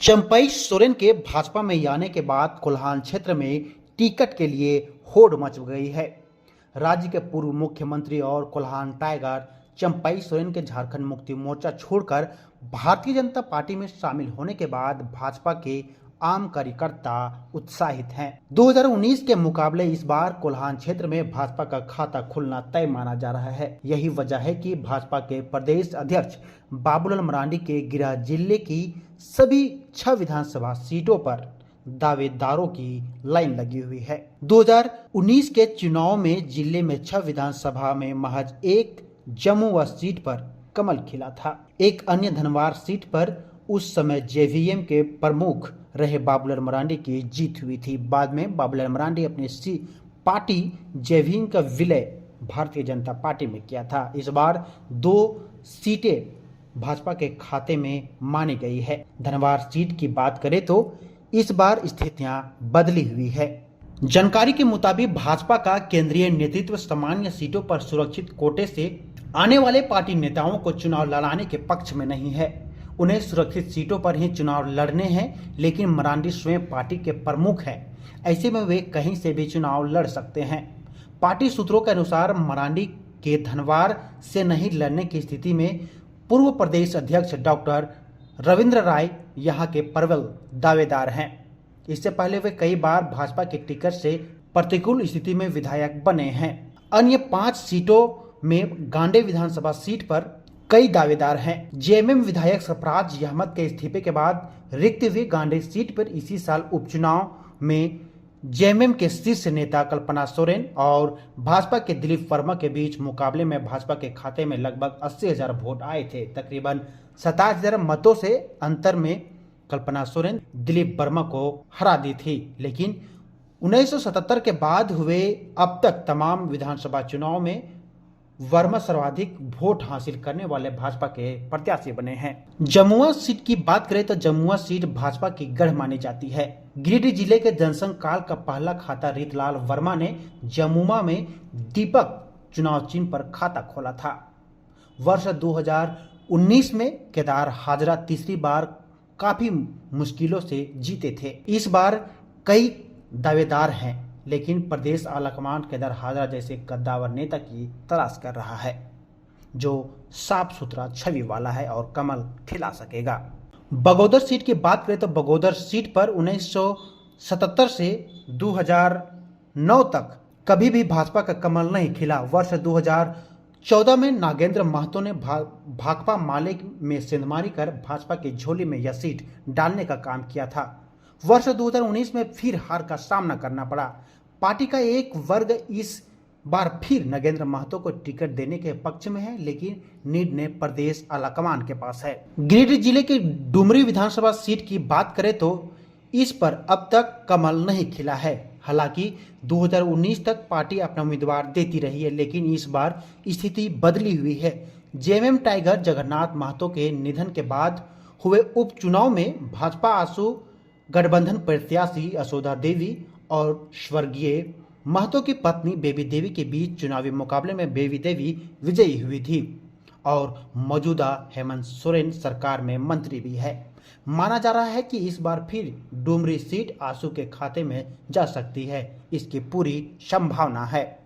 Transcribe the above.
चंपई सोरेन के भाजपा में आने के बाद कोल्हान क्षेत्र में टिकट के लिए होड़ मच गई है। राज्य के पूर्व मुख्यमंत्री और कोल्हान टाइगर चंपई सोरेन के झारखंड मुक्ति मोर्चा छोड़कर भारतीय जनता पार्टी में शामिल होने के बाद भाजपा के आम कार्यकर्ता उत्साहित हैं। 2019 के मुकाबले इस बार कोल्हान क्षेत्र में भाजपा का खाता खुलना तय माना जा रहा है। यही वजह है कि भाजपा के प्रदेश अध्यक्ष बाबूलाल मरांडी के गृह जिले की सभी 6 विधानसभा सीटों पर दावेदारों की लाइन लगी हुई है। 2019 के चुनाव में जिले में 6 विधानसभा में महज एक जमुआ सीट पर कमल खिला था। एक अन्य धनवार सीट पर उस समय जेवीएम के प्रमुख रहे बाबूलाल मरांडी की जीत हुई थी। बाद में बाबूलाल मरांडी अपनी पार्टी जेवीएम का विलय भारतीय जनता पार्टी में किया था। इस बार 2 सीटें भाजपा के खाते में मानी गई है। धनवार सीट की बात करें तो इस बार स्थितियां बदली हुई है। जानकारी के मुताबिक भाजपा का केंद्रीय नेतृत्व सामान्य सीटों पर सुरक्षित कोटे से आने वाले पार्टी नेताओं को चुनाव लड़ाने के पक्ष में नहीं है। उन्हें सुरक्षित सीटों पर ही चुनाव लड़ने हैं, लेकिन मरांडी स्वयं पार्टी के प्रमुख हैं। ऐसे में वे कहीं से भी चुनाव लड़ सकते हैं। पार्टी सूत्रों के अनुसार मरांडी के धनवार से नहीं लड़ने की स्थिति में पूर्व प्रदेश अध्यक्ष डॉक्टर रविंद्र राय यहां के प्रबल दावेदार हैं। इससे पहले वे कई बार भाजपा के टिकट से प्रतिकूल स्थिति में विधायक बने हैं। अन्य 5 सीटों में गांडे विधानसभा सीट पर कई दावेदार हैं। जेएमएम विधायक सरफराज अहमद के इस्तीफे के बाद रिक्त हुई गांडे सीट पर इसी साल उपचुनाव में जेएमएम के शीर्ष नेता कल्पना सोरेन और भाजपा के दिलीप वर्मा के बीच मुकाबले में भाजपा के खाते में लगभग 80,000 वोट आए थे। तकरीबन 27,000 मतों से अंतर में कल्पना सोरेन दिलीप वर्मा को हरा दी थी। लेकिन 1977 के बाद हुए अब तक तमाम विधानसभा चुनाव में वर्मा सर्वाधिक वोट हासिल करने वाले भाजपा के प्रत्याशी बने हैं। जमुआ सीट की बात करें तो जमुआ सीट भाजपा की गढ़ मानी जाती है। गिरिडीह जिले के जनसंघ काल का पहला खाता रीतलाल वर्मा ने जमुआ में दीपक चुनाव चिन्ह पर खाता खोला था। वर्ष 2019 में केदार हाजरा तीसरी बार काफी मुश्किलों से जीते थे। इस बार कई दावेदार हैं, लेकिन प्रदेश आलाकमान केदार हाजरा जैसे कद्दावर नेता की तलाश कर रहा है जो साफ सुथरा छवि वाला है और कमल खिला सकेगा। बगोदर सीट की बात करें तो बगोदर सीट पर 1977 से 2009 तक कभी भी भाजपा का कमल नहीं खिला। वर्ष 2014 में नागेंद्र महतो ने भाकपा माले में सेंधमारी कर भाजपा की झोली में यह सीट डालने का काम किया था। वर्ष 2019 में फिर हार का सामना करना पड़ा। पार्टी का एक वर्ग इस बार फिर नगेंद्र महतो को टिकट देने के पक्ष में है, लेकिन निर्णय प्रदेश आलाकमान के पास है। गिरिडीह जिले की डुमरी विधानसभा सीट की बात करें तो इस पर अब तक कमल नहीं खिला है। हालांकि 2019 तक पार्टी अपना उम्मीदवार देती रही है, लेकिन इस बार स्थिति बदली हुई है। जेएमएम टाइगर जगन्नाथ महतो के निधन के बाद हुए उपचुनाव में भाजपा आसू गठबंधन प्रत्याशी यशोदा देवी और स्वर्गीय महतो की पत्नी बेबी देवी के बीच चुनावी मुकाबले में बेबी देवी विजयी हुई थी और मौजूदा हेमंत सोरेन सरकार में मंत्री भी है। माना जा रहा है कि इस बार फिर डुमरी सीट आसू के खाते में जा सकती है। इसकी पूरी संभावना है।